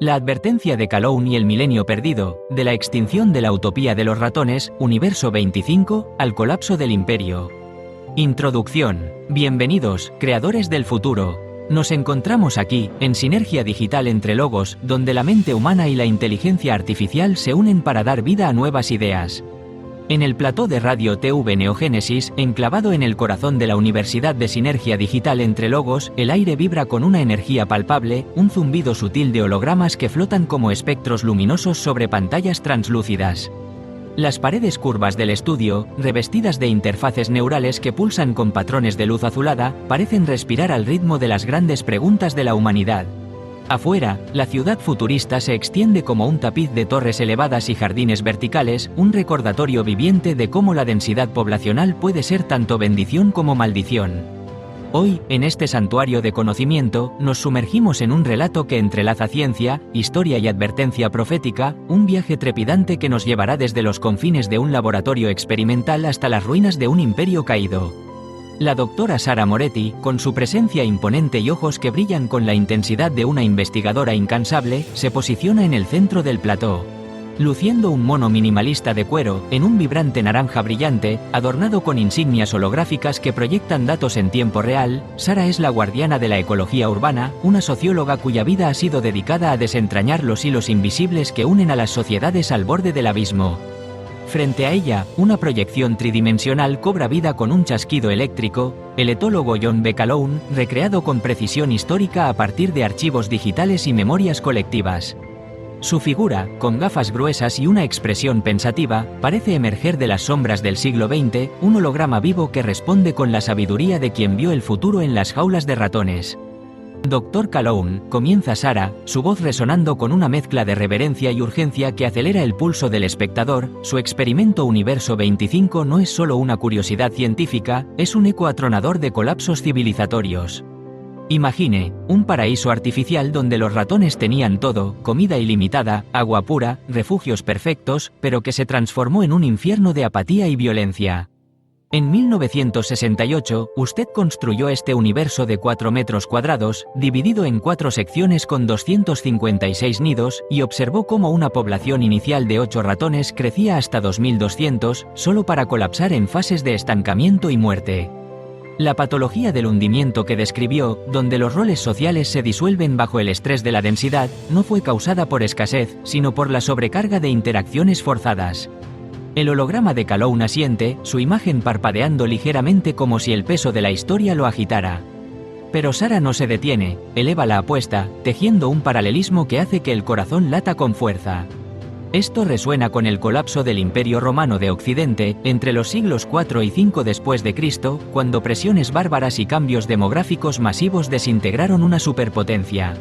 La advertencia de Calhoun y el milenio perdido, de la extinción de la utopía de los ratones, Universo 25, al colapso del imperio. Introducción. Bienvenidos, creadores del futuro. Nos encontramos aquí, en sinergia digital entre logos, donde la mente humana y la inteligencia artificial se unen para dar vida a nuevas ideas. En el plató de Radio TV Neogénesis, enclavado en el corazón de la Universidad de Sinergia Digital entre Logos, el aire vibra con una energía palpable, un zumbido sutil de hologramas que flotan como espectros luminosos sobre pantallas translúcidas. Las paredes curvas del estudio, revestidas de interfaces neurales que pulsan con patrones de luz azulada, parecen respirar al ritmo de las grandes preguntas de la humanidad. Afuera, la ciudad futurista se extiende como un tapiz de torres elevadas y jardines verticales, un recordatorio viviente de cómo la densidad poblacional puede ser tanto bendición como maldición. Hoy, en este santuario de conocimiento, nos sumergimos en un relato que entrelaza ciencia, historia y advertencia profética, un viaje trepidante que nos llevará desde los confines de un laboratorio experimental hasta las ruinas de un imperio caído. La doctora Sara Moretti, con su presencia imponente y ojos que brillan con la intensidad de una investigadora incansable, se posiciona en el centro del plató. Luciendo un mono minimalista de cuero, en un vibrante naranja brillante, adornado con insignias holográficas que proyectan datos en tiempo real, Sara es la guardiana de la ecología urbana, una socióloga cuya vida ha sido dedicada a desentrañar los hilos invisibles que unen a las sociedades al borde del abismo. Frente a ella, una proyección tridimensional cobra vida con un chasquido eléctrico, el etólogo John B. Calhoun, recreado con precisión histórica a partir de archivos digitales y memorias colectivas. Su figura, con gafas gruesas y una expresión pensativa, parece emerger de las sombras del siglo XX, un holograma vivo que responde con la sabiduría de quien vio el futuro en las jaulas de ratones. Dr. Calhoun, comienza Sara, su voz resonando con una mezcla de reverencia y urgencia que acelera el pulso del espectador. Su experimento Universo 25 no es solo una curiosidad científica, es un eco atronador de colapsos civilizatorios. Imagine, un paraíso artificial donde los ratones tenían todo, comida ilimitada, agua pura, refugios perfectos, pero que se transformó en un infierno de apatía y violencia. En 1968, usted construyó este universo de 4 metros cuadrados, dividido en 4 secciones con 256 nidos, y observó cómo una población inicial de 8 ratones crecía hasta 2200, solo para colapsar en fases de estancamiento y muerte. La patología del hundimiento que describió, donde los roles sociales se disuelven bajo el estrés de la densidad, no fue causada por escasez, sino por la sobrecarga de interacciones forzadas. El holograma de Calhoun asiente, su imagen parpadeando ligeramente como si el peso de la historia lo agitara. Pero Sara no se detiene, eleva la apuesta, tejiendo un paralelismo que hace que el corazón lata con fuerza. Esto resuena con el colapso del Imperio Romano de Occidente, entre los siglos IV y V después de Cristo, cuando presiones bárbaras y cambios demográficos masivos desintegraron una superpotencia.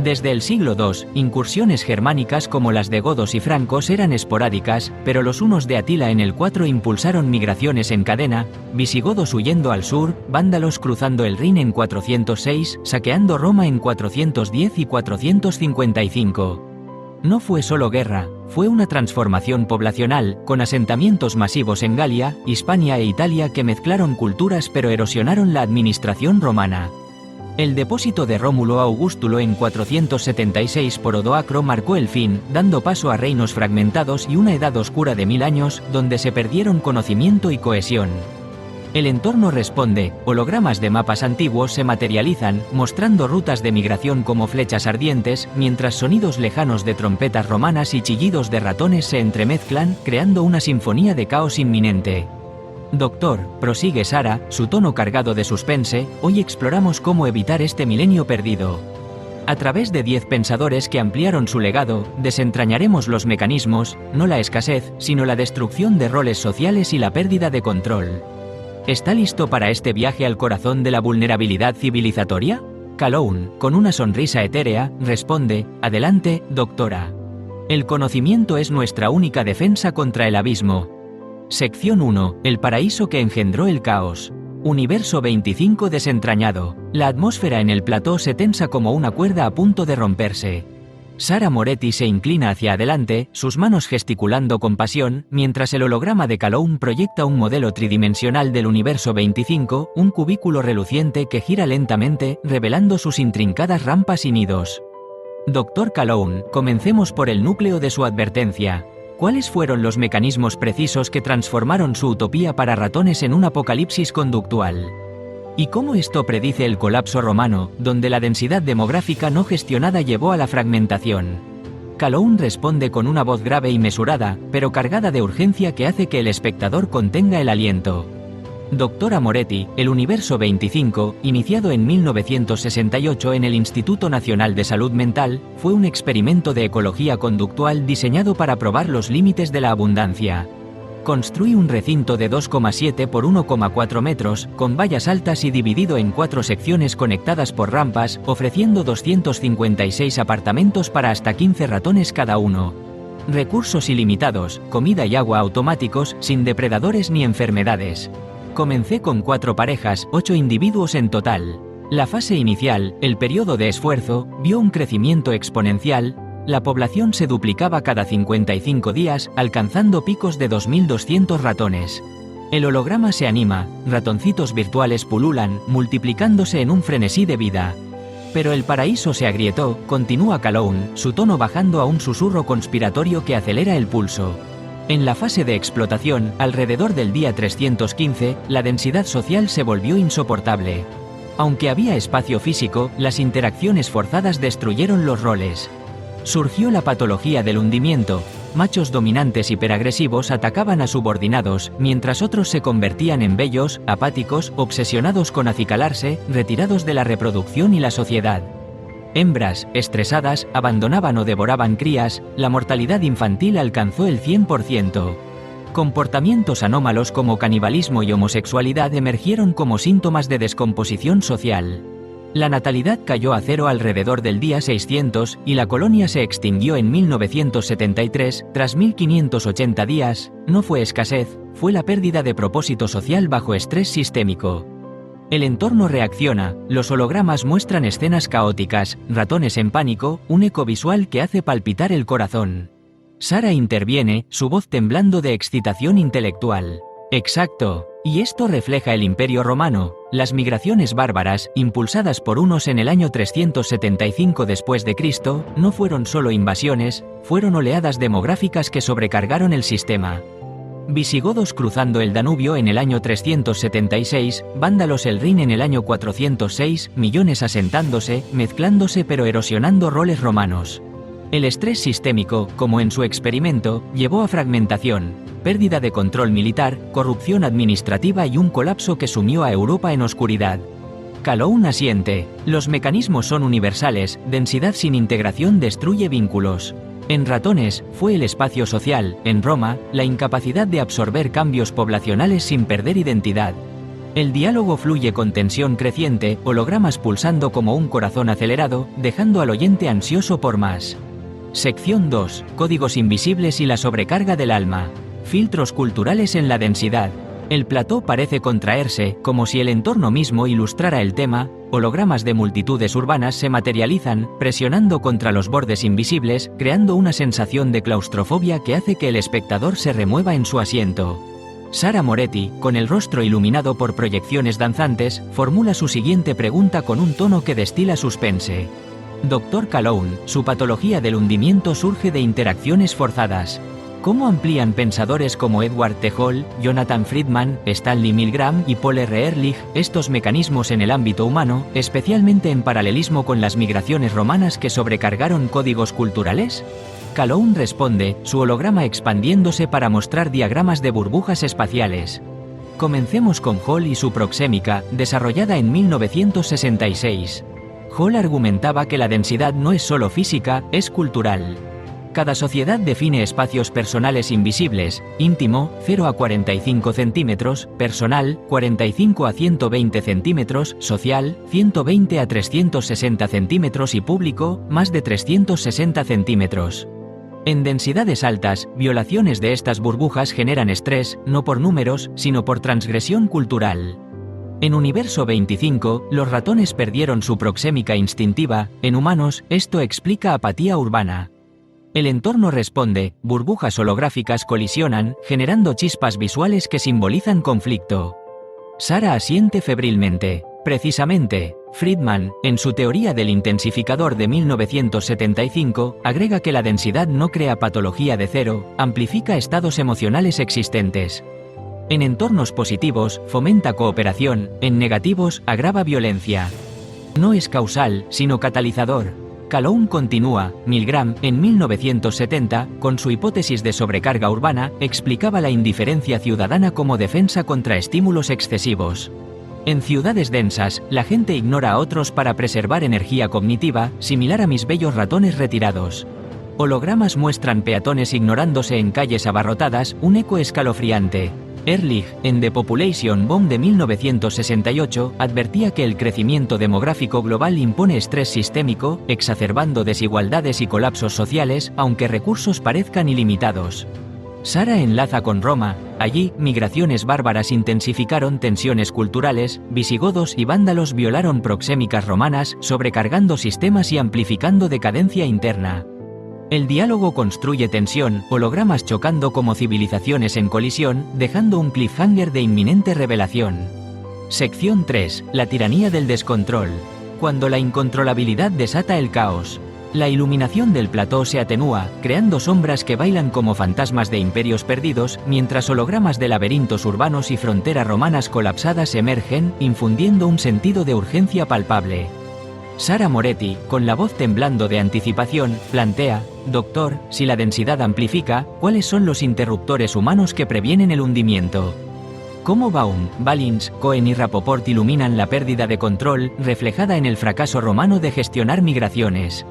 Desde el siglo II, incursiones germánicas como las de godos y francos eran esporádicas, pero los hunos de Atila en el IV impulsaron migraciones en cadena, visigodos huyendo al sur, vándalos cruzando el Rin en 406, saqueando Roma en 410 y 455. No fue solo guerra, fue una transformación poblacional, con asentamientos masivos en Galia, Hispania e Italia que mezclaron culturas pero erosionaron la administración romana. El depósito de Rómulo Augustulo en 476 por Odoacro marcó el fin, dando paso a reinos fragmentados y una edad oscura de 1000 años, donde se perdieron conocimiento y cohesión. El entorno responde, hologramas de mapas antiguos se materializan, mostrando rutas de migración como flechas ardientes, mientras sonidos lejanos de trompetas romanas y chillidos de ratones se entremezclan, creando una sinfonía de caos inminente. Doctor, prosigue Sara, su tono cargado de suspense, hoy exploramos cómo evitar este milenio perdido. A través de 10 pensadores que ampliaron su legado, desentrañaremos los mecanismos, no la escasez, sino la destrucción de roles sociales y la pérdida de control. ¿Está listo para este viaje al corazón de la vulnerabilidad civilizatoria? Calhoun, con una sonrisa etérea, responde, adelante, doctora. El conocimiento es nuestra única defensa contra el abismo. Sección 1. El paraíso que engendró el caos. Universo 25 desentrañado. La atmósfera en el plató se tensa como una cuerda a punto de romperse. Sara Moretti se inclina hacia adelante, sus manos gesticulando con pasión, mientras el holograma de Calhoun proyecta un modelo tridimensional del Universo 25, un cubículo reluciente que gira lentamente, revelando sus intrincadas rampas y nidos. Dr. Calhoun, comencemos por el núcleo de su advertencia. ¿Cuáles fueron los mecanismos precisos que transformaron su utopía para ratones en un apocalipsis conductual? ¿Y cómo esto predice el colapso romano, donde la densidad demográfica no gestionada llevó a la fragmentación? Calhoun responde con una voz grave y mesurada, pero cargada de urgencia que hace que el espectador contenga el aliento. Dr. Moretti, el Universo 25, iniciado en 1968 en el Instituto Nacional de Salud Mental, fue un experimento de ecología conductual diseñado para probar los límites de la abundancia. Construí un recinto de 2,7 por 1,4 metros, con vallas altas y dividido en 4 secciones conectadas por rampas, ofreciendo 256 apartamentos para hasta 15 ratones cada uno. Recursos ilimitados, comida y agua automáticos, sin depredadores ni enfermedades. Comencé con 4 parejas, 8 individuos en total. La fase inicial, el periodo de esfuerzo, vio un crecimiento exponencial. La población se duplicaba cada 55 días, alcanzando picos de 2.200 ratones. El holograma se anima, ratoncitos virtuales pululan, multiplicándose en un frenesí de vida. Pero el paraíso se agrietó, continúa Calhoun, su tono bajando a un susurro conspiratorio que acelera el pulso. En la fase de explotación, alrededor del día 315, la densidad social se volvió insoportable. Aunque había espacio físico, las interacciones forzadas destruyeron los roles. Surgió la patología del hundimiento. Machos dominantes hiperagresivos atacaban a subordinados, mientras otros se convertían en bellos, apáticos, obsesionados con acicalarse, retirados de la reproducción y la sociedad. Hembras, estresadas, abandonaban o devoraban crías. La mortalidad infantil alcanzó el 100%. Comportamientos anómalos como canibalismo y homosexualidad emergieron como síntomas de descomposición social. La natalidad cayó a cero alrededor del día 600, y la colonia se extinguió en 1973, tras 1580 días. No fue escasez, fue la pérdida de propósito social bajo estrés sistémico. El entorno reacciona, los hologramas muestran escenas caóticas, ratones en pánico, un eco visual que hace palpitar el corazón. Sara interviene, su voz temblando de excitación intelectual. Exacto. Y esto refleja el Imperio Romano. Las migraciones bárbaras, impulsadas por hunos en el año 375 después de Cristo, no fueron solo invasiones, fueron oleadas demográficas que sobrecargaron el sistema. Visigodos cruzando el Danubio en el año 376, vándalos el Rin en el año 406, millones asentándose, mezclándose pero erosionando roles romanos. El estrés sistémico, como en su experimento, llevó a fragmentación, pérdida de control militar, corrupción administrativa y un colapso que sumió a Europa en oscuridad. Calhoun asiente. Los mecanismos son universales, densidad sin integración destruye vínculos. En ratones, fue el espacio social, en Roma, la incapacidad de absorber cambios poblacionales sin perder identidad. El diálogo fluye con tensión creciente, hologramas pulsando como un corazón acelerado, dejando al oyente ansioso por más. Sección 2. Códigos invisibles y la sobrecarga del alma. Filtros culturales en la densidad. El plató parece contraerse, como si el entorno mismo ilustrara el tema. Hologramas de multitudes urbanas se materializan, presionando contra los bordes invisibles, creando una sensación de claustrofobia que hace que el espectador se remueva en su asiento. Sara Moretti, con el rostro iluminado por proyecciones danzantes, formula su siguiente pregunta con un tono que destila suspense. Dr. Calhoun, su patología del hundimiento surge de interacciones forzadas. ¿Cómo amplían pensadores como Edward T. Hall, Jonathan Friedman, Stanley Milgram y Paul R. Ehrlich estos mecanismos en el ámbito humano, especialmente en paralelismo con las migraciones romanas que sobrecargaron códigos culturales? Calhoun responde, su holograma expandiéndose para mostrar diagramas de burbujas espaciales. Comencemos con Hall y su proxémica, desarrollada en 1966. Hall argumentaba que la densidad no es solo física, es cultural. Cada sociedad define espacios personales invisibles, íntimo, 0 a 45 centímetros, personal, 45 a 120 centímetros, social, 120 a 360 centímetros y público, más de 360 centímetros. En densidades altas, violaciones de estas burbujas generan estrés, no por números, sino por transgresión cultural. En Universo 25, los ratones perdieron su proxémica instintiva, en humanos, esto explica apatía urbana. El entorno responde, burbujas holográficas colisionan, generando chispas visuales que simbolizan conflicto. Sara asiente febrilmente. Precisamente, Friedman, en su teoría del intensificador de 1975, agrega que la densidad no crea patología de cero, amplifica estados emocionales existentes. En entornos positivos, fomenta cooperación, en negativos, agrava violencia. No es causal, sino catalizador. Calhoun continúa, Milgram, en 1970, con su hipótesis de sobrecarga urbana, explicaba la indiferencia ciudadana como defensa contra estímulos excesivos. En ciudades densas, la gente ignora a otros para preservar energía cognitiva, similar a mis bellos ratones retirados. Hologramas muestran peatones ignorándose en calles abarrotadas, un eco escalofriante. Ehrlich, en The Population Bomb de 1968, advertía que el crecimiento demográfico global impone estrés sistémico, exacerbando desigualdades y colapsos sociales, aunque recursos parezcan ilimitados. Sara enlaza con Roma. Allí, migraciones bárbaras intensificaron tensiones culturales, visigodos y vándalos violaron proxémicas romanas, sobrecargando sistemas y amplificando decadencia interna. El diálogo construye tensión, hologramas chocando como civilizaciones en colisión, dejando un cliffhanger de inminente revelación. Sección 3. La tiranía del descontrol. Cuando la incontrolabilidad desata el caos. La iluminación del plató se atenúa, creando sombras que bailan como fantasmas de imperios perdidos, mientras hologramas de laberintos urbanos y fronteras romanas colapsadas emergen, infundiendo un sentido de urgencia palpable. Sara Moretti, con la voz temblando de anticipación, plantea: Doctor, si la densidad amplifica, ¿cuáles son los interruptores humanos que previenen el hundimiento? ¿Cómo Baum, Ballins, Cohen y Rapoport iluminan la pérdida de control, reflejada en el fracaso romano de gestionar migraciones?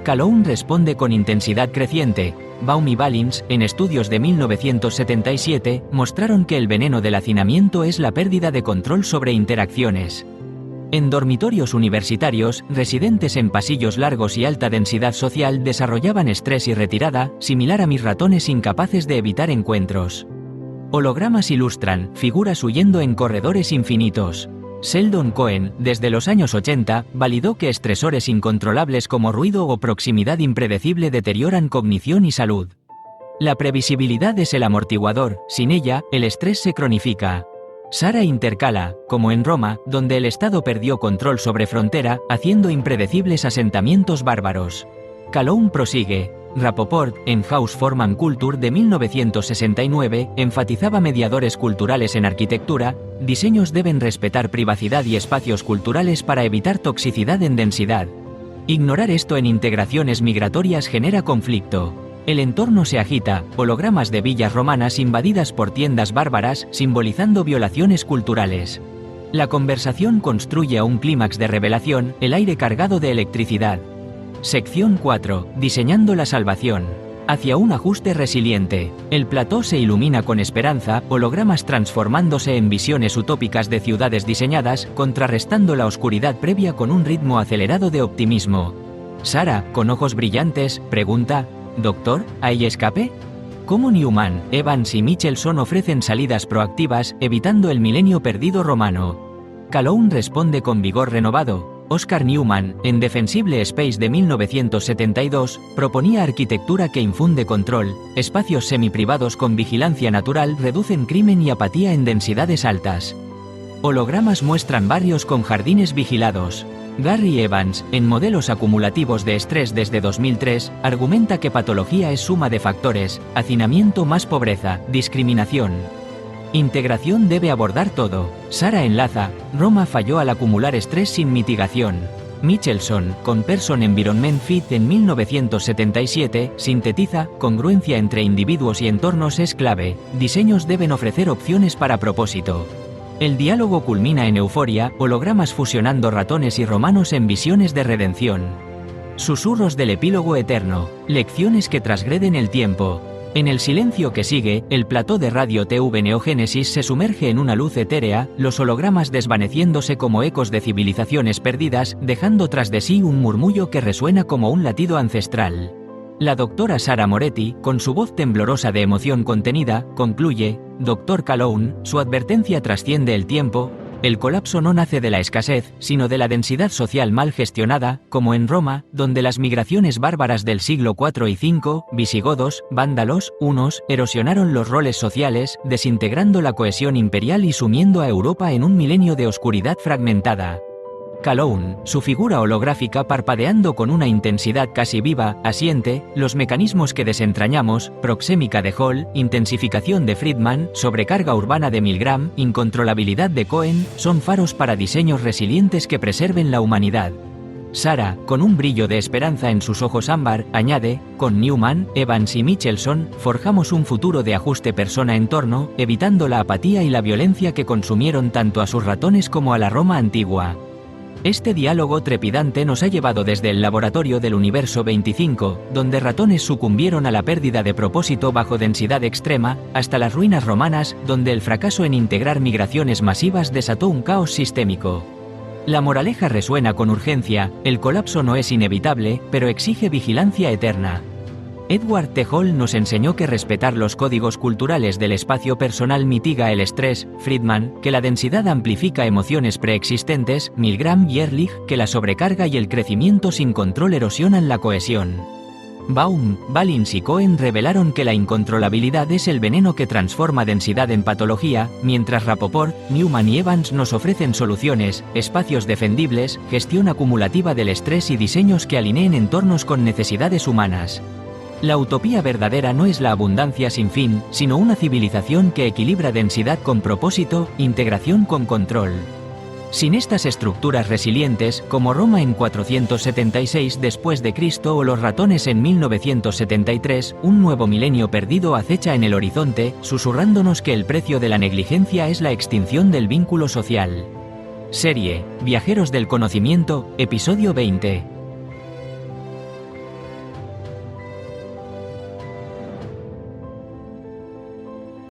Calhoun responde con intensidad creciente. Baum y Ballins, en estudios de 1977, mostraron que el veneno del hacinamiento es la pérdida de control sobre interacciones. En dormitorios universitarios, residentes en pasillos largos y alta densidad social desarrollaban estrés y retirada, similar a mis ratones incapaces de evitar encuentros. Hologramas ilustran figuras huyendo en corredores infinitos. Sheldon Cohen, desde los años 80, validó que estresores incontrolables como ruido o proximidad impredecible deterioran cognición y salud. La previsibilidad es el amortiguador, sin ella, el estrés se cronifica. Sara intercala, como en Roma, donde el Estado perdió control sobre frontera, haciendo impredecibles asentamientos bárbaros. Calhoun prosigue. Rapoport, en House Form & Culture de 1969, enfatizaba mediadores culturales en arquitectura: diseños deben respetar privacidad y espacios culturales para evitar toxicidad en densidad. Ignorar esto en integraciones migratorias genera conflicto. El entorno se agita, hologramas de villas romanas invadidas por tiendas bárbaras, simbolizando violaciones culturales. La conversación construye a un clímax de revelación, el aire cargado de electricidad. Sección 4. Diseñando la salvación. Hacia un ajuste resiliente. El plató se ilumina con esperanza, hologramas transformándose en visiones utópicas de ciudades diseñadas, contrarrestando la oscuridad previa con un ritmo acelerado de optimismo. Sara, con ojos brillantes, pregunta: ¿Doctor, hay escape? ¿Cómo Newman, Evans y Michelson ofrecen salidas proactivas, evitando el milenio perdido romano? Calhoun responde con vigor renovado. Oscar Newman, en Defensible Space de 1972, proponía arquitectura que infunde control. Espacios semiprivados con vigilancia natural reducen crimen y apatía en densidades altas. Hologramas muestran barrios con jardines vigilados. Gary Evans, en Modelos acumulativos de estrés desde 2003, argumenta que patología es suma de factores: hacinamiento más pobreza, discriminación. Integración debe abordar todo. Sara enlaza: Roma falló al acumular estrés sin mitigación. Michelson, con Person Environment Fit en 1977, sintetiza: congruencia entre individuos y entornos es clave. Diseños deben ofrecer opciones para propósito. El diálogo culmina en euforia, hologramas fusionando ratones y romanos en visiones de redención. Susurros del epílogo eterno, lecciones que transgreden el tiempo. En el silencio que sigue, el plató de Radio TV Neogénesis se sumerge en una luz etérea, los hologramas desvaneciéndose como ecos de civilizaciones perdidas, dejando tras de sí un murmullo que resuena como un latido ancestral. La doctora Sara Moretti, con su voz temblorosa de emoción contenida, concluye: Doctor Calhoun, su advertencia trasciende el tiempo, El colapso no nace de la escasez, sino de la densidad social mal gestionada, como en Roma, donde las migraciones bárbaras del siglo IV y V, visigodos, vándalos, hunos, erosionaron los roles sociales, desintegrando la cohesión imperial y sumiendo a Europa en un milenio de oscuridad fragmentada. Calhoun, su figura holográfica parpadeando con una intensidad casi viva, asiente, los mecanismos que desentrañamos, proxémica de Hall, intensificación de Friedman, sobrecarga urbana de Milgram, incontrolabilidad de Cohen, son faros para diseños resilientes que preserven la humanidad. Sarah, con un brillo de esperanza en sus ojos ámbar, añade, con Newman, Evans y Michelson, forjamos un futuro de ajuste persona-entorno, evitando la apatía y la violencia que consumieron tanto a sus ratones como a la Roma antigua. Este diálogo trepidante nos ha llevado desde el laboratorio del universo 25, donde ratones sucumbieron a la pérdida de propósito bajo densidad extrema, hasta las ruinas romanas, donde el fracaso en integrar migraciones masivas desató un caos sistémico. La moraleja resuena con urgencia, el colapso no es inevitable, pero exige vigilancia eterna. Edward T. Hall nos enseñó que respetar los códigos culturales del espacio personal mitiga el estrés, Friedman, que la densidad amplifica emociones preexistentes, Milgram y Ehrlich, que la sobrecarga y el crecimiento sin control erosionan la cohesión. Baum, Ballins y Cohen revelaron que la incontrolabilidad es el veneno que transforma densidad en patología, mientras Rapoport, Newman y Evans nos ofrecen soluciones, espacios defendibles, gestión acumulativa del estrés y diseños que alineen entornos con necesidades humanas. La utopía verdadera no es la abundancia sin fin, sino una civilización que equilibra densidad con propósito, integración con control. Sin estas estructuras resilientes, como Roma en 476 después de Cristo o los ratones en 1973, un nuevo milenio perdido acecha en el horizonte, susurrándonos que el precio de la negligencia es la extinción del vínculo social. Serie, Viajeros del Conocimiento, episodio 20.